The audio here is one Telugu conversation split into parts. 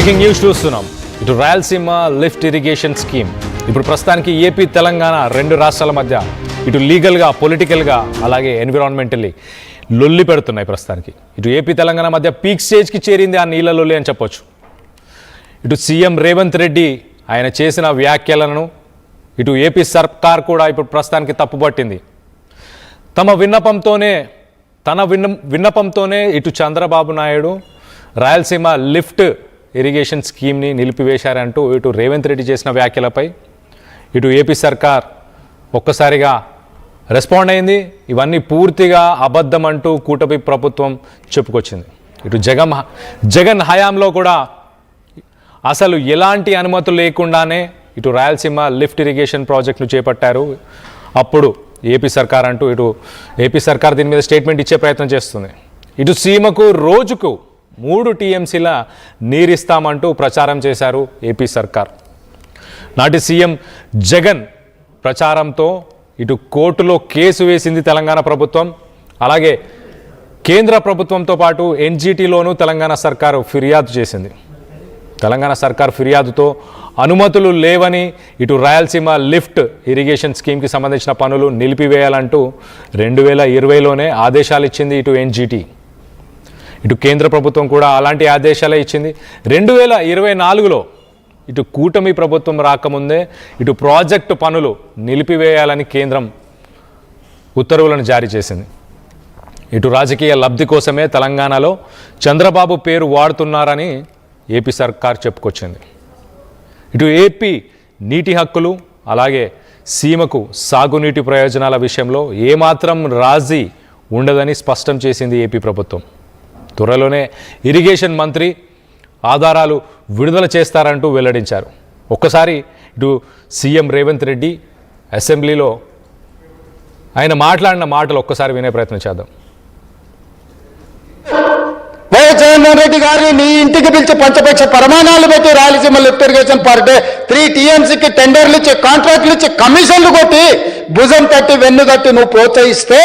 బ్రేకింగ్ న్యూస్ చూస్తున్నాం. ఇటు రాయలసీమ లిఫ్ట్ ఇరిగేషన్ స్కీమ్ ఇప్పుడు ప్రస్తుతానికి ఏపీ తెలంగాణ రెండు రాష్ట్రాల మధ్య ఇటు లీగల్గా పొలిటికల్గా అలాగే ఎన్విరాన్మెంటల్లీ లొల్లి పెడుతున్నాయి. ప్రస్తుతానికి ఇటు ఏపీ తెలంగాణ మధ్య పీక్ స్టేజ్కి చేరింది ఆ నీళ్ళ లొల్లి అని చెప్పొచ్చు. ఇటు సీఎం రేవంత్ రెడ్డి ఆయన చేసిన వ్యాఖ్యలను ఇటు ఏపీ సర్కార్ కూడా ఇప్పుడు ప్రస్తుతానికి తప్పుపట్టింది. తన విన్నపంతోనే ఇటు చంద్రబాబు నాయుడు రాయలసీమ లిఫ్ట్ ఇరిగేషన్ స్కీమ్ని నిలిపివేశారంటూ ఇటు రేవంత్ రెడ్డి చేసిన వ్యాఖ్యలపై ఇటు ఏపీ సర్కార్ ఒక్కసారిగా రెస్పాండ్ అయింది. ఇవన్నీ పూర్తిగా అబద్ధం అంటూ కూటమి ప్రభుత్వం చెప్పుకొచ్చింది. ఇటు జగన్ హయాంలో కూడా అసలు ఎలాంటి అనుమతులు లేకుండానే ఇటు రాయలసీమ లిఫ్ట్ ఇరిగేషన్ ప్రాజెక్టును చేపట్టారు. అప్పుడు ఏపీ సర్కార్ అంటూ ఇటు ఏపీ సర్కార్ దీని మీద స్టేట్మెంట్ ఇచ్చే ప్రయత్నం చేస్తుంది. ఇటు సీమకు రోజుకు 3 టీఎంసీల నీరిస్తామంటూ ప్రచారం చేశారు ఏపీ సర్కార్. నాటి సీఎం జగన్ ప్రచారంతో ఇటు కోర్టులో కేసు వేసింది తెలంగాణ ప్రభుత్వం. అలాగే కేంద్ర ప్రభుత్వంతో పాటు ఎన్జీటీలోనూ తెలంగాణ సర్కారు ఫిర్యాదు చేసింది. తెలంగాణ సర్కార్ ఫిర్యాదుతో అనుమతులు లేవని ఇటు రాయలసీమ లిఫ్ట్ ఇరిగేషన్ స్కీమ్కి సంబంధించిన పనులు నిలిపివేయాలంటూ 2020లోనే ఆదేశాలు ఇచ్చింది ఇటు ఎన్జీటీ. ఇటు కేంద్ర ప్రభుత్వం కూడా అలాంటి ఆదేశాలే ఇచ్చింది. 2024లో ఇటు కూటమి ప్రభుత్వం రాకముందే ఇటు ప్రాజెక్టు పనులు నిలిపివేయాలని కేంద్రం ఉత్తర్వులను జారీ చేసింది. ఇటు రాజకీయ లబ్ధి కోసమే తెలంగాణలో చంద్రబాబు పేరు వాడుతున్నారని ఏపీ సర్కార్ చెప్పుకొచ్చింది. ఇటు ఏపీ నీటి హక్కులు అలాగే సీమకు సాగునీటి ప్రయోజనాల విషయంలో ఏమాత్రం రాజీ ఉండదని స్పష్టం చేసింది ఏపీ ప్రభుత్వం. త్వరలోనే ఇరిగేషన్ మంత్రి ఆధారాలు విడుదల చేస్తారంటూ వెల్లడించారు. ఒక్కసారి ఇటు సీఎం రేవంత్ రెడ్డి అసెంబ్లీలో ఆయన మాట్లాడిన మాటలు ఒక్కసారి వినే ప్రయత్నం చేద్దాం. వైఎస్ జగన్మోహన్ రెడ్డి గారిని నీ ఇంటికి పిలిచి పంచపక్ష ప్రమాణాలు పెట్టి Rayalaseema lift irrigation per day 3 టీఎంసీకి టెండర్లు ఇచ్చి కాంట్రాక్టులు ఇచ్చి కమిషన్లు కొట్టి భుజం తట్టి వెన్ను తట్టి నువ్వు ప్రోత్సహిస్తే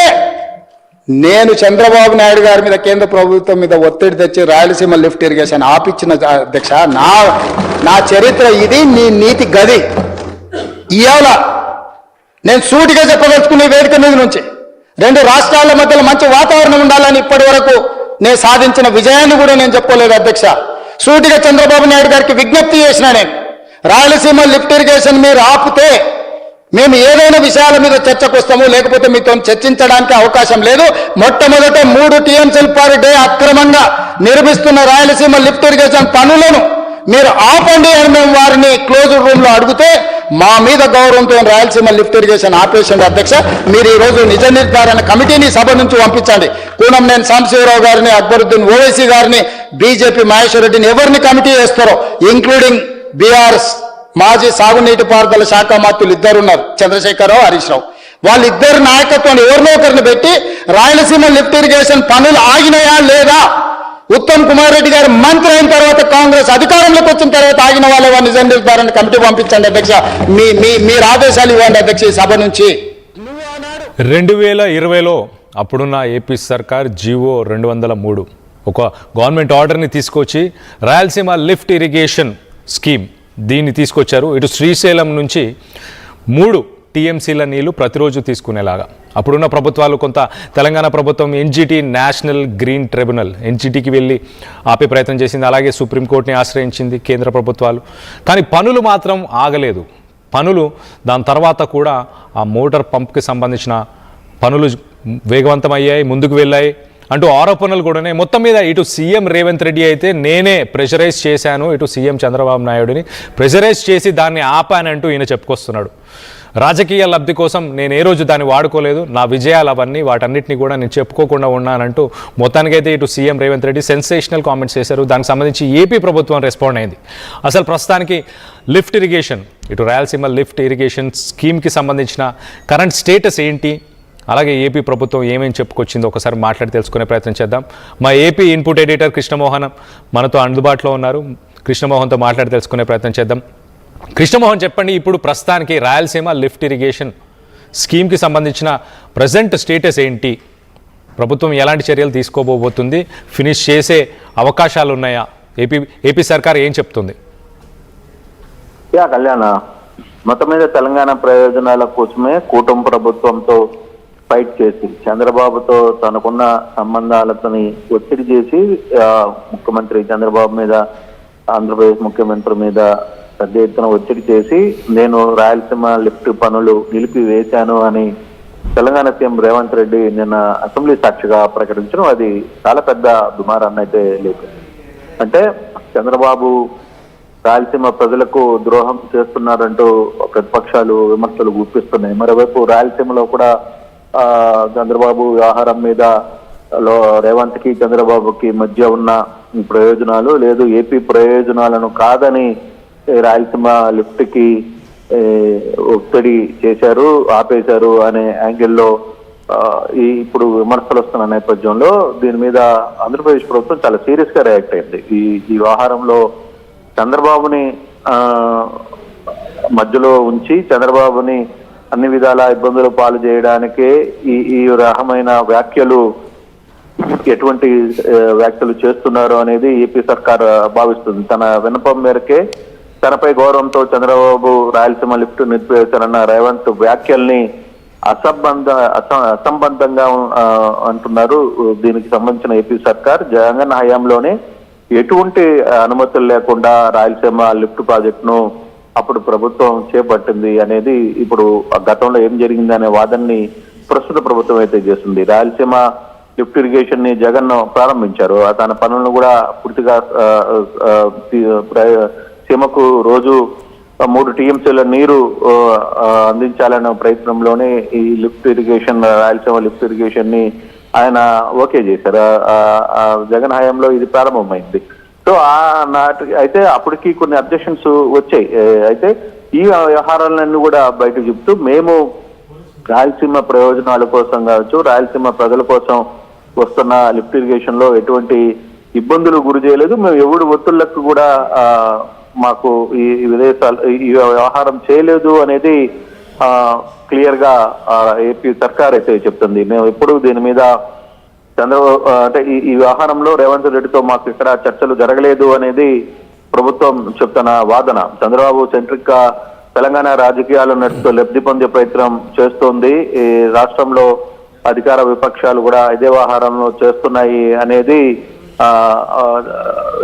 నేను చంద్రబాబు నాయుడు గారి మీద కేంద్ర ప్రభుత్వం మీద ఒత్తిడి తెచ్చి రాయలసీమ లిఫ్ట్ ఇరిగేషన్ ఆపిచ్చిన అధ్యక్ష నా చరిత్ర ఇది, నీ నీతి గది. ఇవాళ నేను సూటిగా చెప్పదలుచుకునే వేదిక మీద నుంచి 2 రాష్ట్రాల మధ్యలో మంచి వాతావరణం ఉండాలని ఇప్పటి వరకు నేను సాధించిన విజయాన్ని కూడా నేను చెప్పలేదు అధ్యక్ష. సూటిగా చంద్రబాబు నాయుడు గారికి విజ్ఞప్తి చేసిన నేను, రాయలసీమ లిఫ్ట్ ఇరిగేషన్ మీరు ఆపితే మేము ఏదైనా విషయాల మీద చర్చకు వస్తాము, లేకపోతే మీతో చర్చించడానికి అవకాశం లేదు. మొట్టమొదట 3 టీఎంసీలు పర్ డే అక్రమంగా నిర్మిస్తున్న రాయలసీమ లిఫ్ట్ ఇరిగేషన్ పనులను మీరు ఆపండి అని మేము వారిని క్లోజ్ రూమ్లో అడిగితే మా మీద గౌరవంతో రాయలసీమ లిఫ్ట్ ఇరిగేషన్ ఆపేషన్ అధ్యక్ష. మీరు ఈరోజు నిజ నిర్ధారణ కమిటీని సభ నుంచి పంపించండి. కూనంనేని సాంబశివరావు గారిని, అక్బరుద్దీన్ ఓవైసీ గారిని, బీజేపీ మహేశ్వర్ రెడ్డిని ఎవరిని కమిటీ వేస్తారో, ఇంక్లూడింగ్ బీఆర్ఎస్ మాజీ సాగునీటి పారుదల శాఖ మంత్రులు 2 ఉన్నారు, చంద్రశేఖరరావు, హరీష్ రావు. వాళ్ళిద్దరు నాయకత్వాన్ని ఎవరినో ఒకరిని పెట్టి రాయలసీమ లిఫ్ట్ ఇరిగేషన్ పనులు ఆగినాయా లేదా, ఉత్తమ్ కుమార్ రెడ్డి గారు మంత్రి అయిన తర్వాత కాంగ్రెస్ అధికారంలోకి వచ్చిన తర్వాత ఆగిన వాళ్ళ నిజ నిర్ధారణ కమిటీ పంపించండి అధ్యక్ష. మీరు ఆదేశాలు ఇవ్వండి అధ్యక్ష ఈ సభ నుంచి. 2020లో అప్పుడున్న ఏపీ సర్కార్ జీవో 203 ఒక గవర్నమెంట్ ఆర్డర్ని తీసుకొచ్చి రాయలసీమ లిఫ్ట్ ఇరిగేషన్ స్కీమ్ దీన్ని తీసుకొచ్చారు. ఇటు శ్రీశైలం నుంచి 3 టీఎంసీల నీళ్లు ప్రతిరోజు తీసుకునేలాగా అప్పుడున్న ప్రభుత్వాలు కొంత తెలంగాణ ప్రభుత్వం ఎన్జీటీ నేషనల్ గ్రీన్ ట్రిబ్యునల్ ఎన్జీటీకి వెళ్ళి ఆపే ప్రయత్నం చేసింది. అలాగే సుప్రీంకోర్టుని ఆశ్రయించింది కేంద్ర ప్రభుత్వాలు. కానీ పనులు మాత్రం ఆగలేదు. పనులు దాని తర్వాత కూడా ఆ మోటార్ పంప్కి సంబంధించిన పనులు వేగవంతమయ్యాయి, ముందుకు వెళ్ళాయి అంటూ ఆరోపణలు కూడానే. మొత్తం మీద ఇటు సీఎం రేవంత్ రెడ్డి అయితే నేనే ప్రెషరైజ్ చేశాను, ఇటు సీఎం చంద్రబాబు నాయుడిని ప్రెషరైజ్ చేసి దాన్ని ఆపానంటూ ఈయన చెప్పుకొస్తున్నాడు. రాజకీయ లబ్ధి కోసం నేను ఏ రోజు దాన్ని వాడుకోలేదు, నా విజయాలు అవన్నీ వాటన్నిటిని కూడా నేను చెప్పుకోకుండా ఉన్నానంటూ మొత్తానికైతే ఇటు CM Revanth Reddy sensational comments చేశారు. దానికి సంబంధించి ఏపీ ప్రభుత్వం రెస్పాండ్ అయింది. అసలు ప్రస్తుతానికి లిఫ్ట్ ఇరిగేషన్ ఇటు రాయలసీమ లిఫ్ట్ ఇరిగేషన్ స్కీమ్కి సంబంధించిన కరెంట్ స్టేటస్ ఏంటి, అలాగే ఏపీ ప్రభుత్వం ఏమేమి చెప్పుకొచ్చిందో ఒకసారి మాట్లాడి తెలుసుకునే ప్రయత్నం చేద్దాం. మా ఏపీ ఇన్పుట్ ఎడిటర్ కృష్ణమోహన్ మనతో అందుబాటులో ఉన్నారు. కృష్ణమోహన్తో మాట్లాడి తెలుసుకునే ప్రయత్నం చేద్దాం. కృష్ణమోహన్ చెప్పండి, ఇప్పుడు ప్రస్తుతానికి రాయలసీమ లిఫ్ట్ ఇరిగేషన్ స్కీమ్కి సంబంధించిన ప్రజెంట్ స్టేటస్ ఏంటి, ప్రభుత్వం ఎలాంటి చర్యలు తీసుకోబోతుంది, ఫినిష్ చేసే అవకాశాలు ఉన్నాయా, ఏపీ సర్కార్ ఏం చెప్తుంది? కళ్యాణ మొత్తం మీద తెలంగాణ ప్రయోజనాల కోసమే కూటమి ప్రభుత్వంతో ఫైట్ చేసి చంద్రబాబుతో తనకున్న సంబంధాలతోని ఒత్తిడి చేసి ముఖ్యమంత్రి చంద్రబాబు మీద, ఆంధ్రప్రదేశ్ ముఖ్యమంత్రి మీద పెద్ద ఎత్తున ఒత్తిడి చేసి నేను రాయలసీమ లిఫ్ట్ పనులు నిలిపివేశాను అని తెలంగాణ సీఎం రేవంత్ రెడ్డి నిన్న అసెంబ్లీ సాక్షిగా ప్రకటించడం అది చాలా పెద్ద దుమారాన్ని అయితే లేదు. అంటే చంద్రబాబు రాయలసీమ ప్రజలకు ద్రోహం చేస్తున్నారంటూ ప్రతిపక్షాలు విమర్శలు గుప్పిస్తున్నాయి. మరోవైపు రాయలసీమలో కూడా చంద్రబాబు వ్యవహారం మీద రేవంత్ కి చంద్రబాబుకి మధ్య ఉన్న ప్రయోజనాలు లేదు, ఏపీ ప్రయోజనాలను కాదని రాయలసీమ లిఫ్ట్ కి ఒత్తిడి చేశారు, ఆపేశారు అనే యాంగిల్లో ఇప్పుడు విమర్శలు వస్తున్న నేపథ్యంలో దీని మీద ఆంధ్రప్రదేశ్ ప్రభుత్వం చాలా సీరియస్ గా రియాక్ట్ అయింది. ఈ వ్యవహారంలో చంద్రబాబుని మధ్యలో ఉంచి చంద్రబాబుని అన్ని విధాల ఇబ్బందులు పాలు చేయడానికే ఈ రకమైన వ్యాఖ్యలు, ఎటువంటి వ్యాఖ్యలు చేస్తున్నారు అనేది ఏపీ సర్కార్ భావిస్తుంది. తన విన్నపం మేరకే తనపై గౌరవంతో చంద్రబాబు రాయలసీమ లిఫ్ట్ నిలిపివేశారన్న రేవంత్ వ్యాఖ్యల్ని అసంబద్ధంగా అంటున్నారు. దీనికి సంబంధించిన ఏపీ సర్కార్ జగన్ హయాంలోనే ఎటువంటి అనుమతులు లేకుండా రాయలసీమ లిఫ్ట్ ప్రాజెక్టును అప్పుడు ప్రభుత్వం చేపట్టింది అనేది ఇప్పుడు గతంలో ఏం జరిగింది అనే వాదనని ప్రస్తుత ప్రభుత్వం అయితే చేస్తుంది. రాయలసీమ లిఫ్ట్ ఇరిగేషన్ ని జగన్ ప్రారంభించారు. తన పనులను కూడా పూర్తిగా సీమకు రోజు 3 టీఎంసీల నీరు అందించాలనే ప్రయత్నంలోనే ఈ lift irrigation, Rayalaseema lift irrigation ని ఆయన ఓకే చేశారు. జగన్ హయాంలో ఇది ప్రారంభమైంది. సో అయితే అప్పటికి కొన్ని అబ్జెక్షన్స్ వచ్చాయి. అయితే ఈ వ్యవహారాలన్నీ కూడా బయట చెప్తూ మేము రాయలసీమ ప్రయోజనాల కోసం కావచ్చు, రాయలసీమ ప్రజల కోసం వస్తున్న లిఫ్ట్ ఇరిగేషన్ లో ఎటువంటి ఇబ్బందులు గురి చేయలేదు, మేము ఎవడు ఒత్తుళ్లకు కూడా మాకు ఈ వ్యవహారం చేయలేదు అనేది క్లియర్ గా ఏపీ సర్కార్ అయితే చెప్తుంది. మేము ఎప్పుడు దీని మీద అంటే ఈ వ్యవహారంలో రేవంత్ రెడ్డితో మాకు ఇక్కడ చర్చలు జరగలేదు అనేది ప్రభుత్వం చెప్తున్న వాదన. చంద్రబాబు సెంట్రిక్ గా తెలంగాణ రాజకీయాలు నడుస్తూ లబ్ధి పొందే ప్రయత్నం చేస్తోంది. ఈ రాష్ట్రంలో అధికార విపక్షాలు కూడా ఇదే వ్యవహారంలో చేస్తున్నాయి అనేది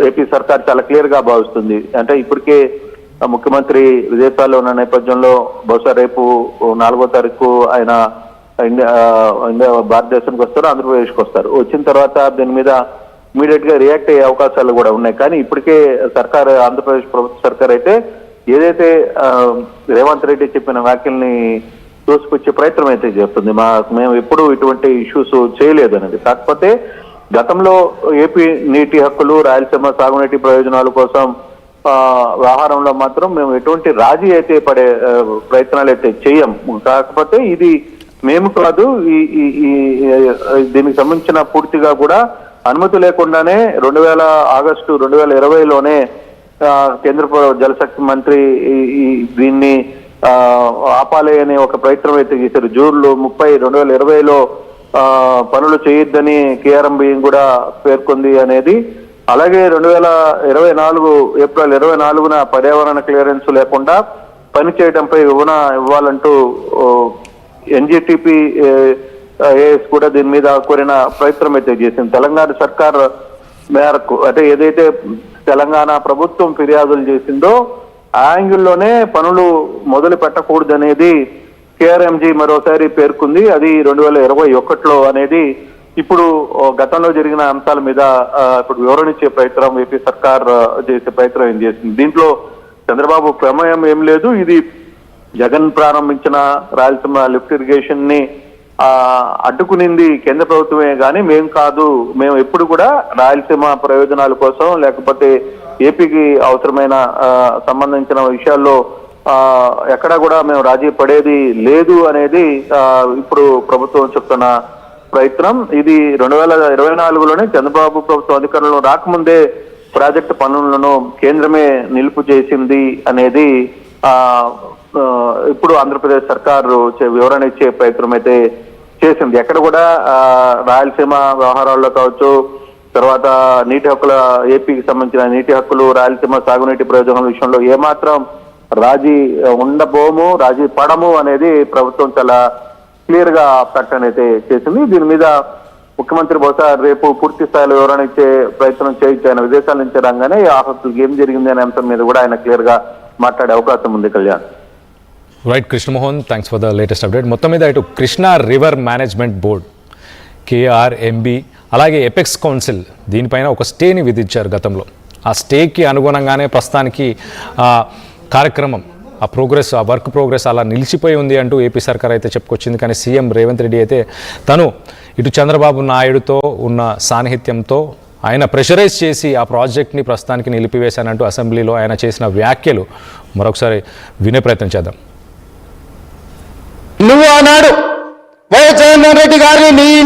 ఏపీ సర్కార్ చాలా క్లియర్ గా భావిస్తుంది. అంటే ఇప్పటికే ముఖ్యమంత్రి విదేశాల్లో ఉన్న నేపథ్యంలో బహుశా రేపు 4వ తారీఖు ఆయన భారతదేశానికి వస్తారు, ఆంధ్రప్రదేశ్కి వస్తారు. వచ్చిన తర్వాత దీని మీద ఇమీడియట్ గా రియాక్ట్ అయ్యే అవకాశాలు కూడా ఉన్నాయి. కానీ ఇప్పటికే సర్కార్, ఆంధ్రప్రదేశ్ ప్రభుత్వ సర్కార్ అయితే ఏదైతే రేవంత్ రెడ్డి చెప్పిన వ్యాఖ్యల్ని తోసిపుచ్చే ప్రయత్నం అయితే చేస్తుంది. మేము ఎప్పుడు ఇటువంటి ఇష్యూస్ చేయలేదు అనేది. కాకపోతే గతంలో ఏపీ నీటి హక్కులు, రాయలసీమ సాగునీటి ప్రయోజనాల కోసం వ్యవహారంలో మాత్రం మేము ఎటువంటి రాజీ అయితే పడే ప్రయత్నాలు అయితే చేయం. కాకపోతే ఇది మేము కాదు, దీనికి సంబంధించిన పూర్తిగా కూడా అనుమతి లేకుండానే ఆగస్టు 2020లోనే కేంద్ర జలశక్తి మంత్రి దీన్ని ఆపాలి అనే ఒక ప్రయత్నం అయితే చేశారు. జూన్ 30, 2020లో పనులు చేయొద్దని కేఆర్ఎంబి కూడా పేర్కొంది అనేది. అలాగే 2024 ఏప్రిల్ 24న పర్యావరణ క్లియరెన్స్ లేకుండా పని చేయడంపై ఇవ్వాలంటూ ఎన్జిటిపి ఏఎస్ కూడా దీని మీద కోరిన ప్రయత్నం అయితే చేసింది. తెలంగాణ సర్కార్ మేరకు అంటే ఏదైతే తెలంగాణ ప్రభుత్వం ఫిర్యాదులు చేసిందో ఆ యాంగిల్లోనే పనులు మొదలు పెట్టకూడదనేది కేఆర్ఎంజీ మరోసారి పేర్కొంది. అది 2021లో అనేది ఇప్పుడు గతంలో జరిగిన అంశాల మీద ఇప్పుడు వివరణ ఇచ్చే ప్రయత్నం ఏపీ సర్కార్ చేసే ప్రయత్నం ఏం చేసింది. దీంట్లో చంద్రబాబు ప్రమేయం ఏం లేదు. ఇది జగన్ ప్రారంభించిన రాయలసీమ లిఫ్ట్ ఇరిగేషన్ ని అడ్డుకునింది కేంద్ర ప్రభుత్వమే కానీ మేము కాదు. మేము ఎప్పుడు కూడా రాయలసీమ ప్రయోజనాల కోసం లేకపోతే ఏపీకి అవసరమైన సంబంధించిన విషయాల్లో ఎక్కడా కూడా మేము రాజీ పడేది లేదు అనేది ఇప్పుడు ప్రభుత్వం చెప్తున్న ప్రయత్నం. ఇది 2024లోనే చంద్రబాబు ప్రభుత్వం అధికారంలో రాకముందే ప్రాజెక్టు పనులను కేంద్రమే నిలుపు చేసింది అనేది ఇప్పుడు ఆంధ్రప్రదేశ్ సర్కారు వివరణ ఇచ్చే ప్రయత్నం అయితే చేసింది. ఎక్కడ కూడా రాయలసీమ వ్యవహారాల్లో కావచ్చు, తర్వాత నీటి హక్కుల ఏపీకి సంబంధించిన నీటి హక్కులు, రాయలసీమ సాగునీటి ప్రయోజనాల విషయంలో ఏమాత్రం రాజీ ఉండబోము, రాజీ పడము అనేది ప్రభుత్వం చాలా క్లియర్ గా ప్రకటన అయితే చేసింది. దీని మీద ముఖ్యమంత్రి బహుశా రేపు పూర్తి స్థాయిలో వివరణ ఇచ్చే ప్రయత్నం చేయొచ్చు. ఆయన విదేశాల నుంచి రాగానే ఆ హక్కులకు ఏం జరిగింది అనే అంశం మీద కూడా ఆయన క్లియర్ గా మాట్లాడే అవకాశం ఉంది. Kalyan. Right Krishnamohan, thanks for the latest update. మొత్తం మీద ఇటు Krishna river management board KRMB అలాగే ఎపెక్స్ కౌన్సిల్ దీనిపైన ఒక స్టేని విధించారు గతంలో. ఆ స్టేకి అనుగుణంగానే ప్రస్తుతానికి కార్యక్రమం ఆ వర్క్ ప్రోగ్రెస్ అలా నిలిచిపోయి ఉంది అంటూ ఏపీ సర్కార్ అయితే చెప్పుకొచ్చింది. కానీ సీఎం రేవంత్ రెడ్డి అయితే తను ఇటు చంద్రబాబు నాయుడుతో ఉన్న సాన్నిహిత్యంతో ఆయన ప్రెషరైజ్ చేసి ఆ ప్రాజెక్ట్ని ప్రస్తుతానికి నిలిపివేశానంటూ అసెంబ్లీలో ఆయన చేసిన వ్యాఖ్యలు మరొకసారి వినే ప్రయత్నం చేద్దాం. నువ్వు ఆనాడు వైఎస్ జగన్మోహన్ రెడ్డి గారిని నీ ఇంటి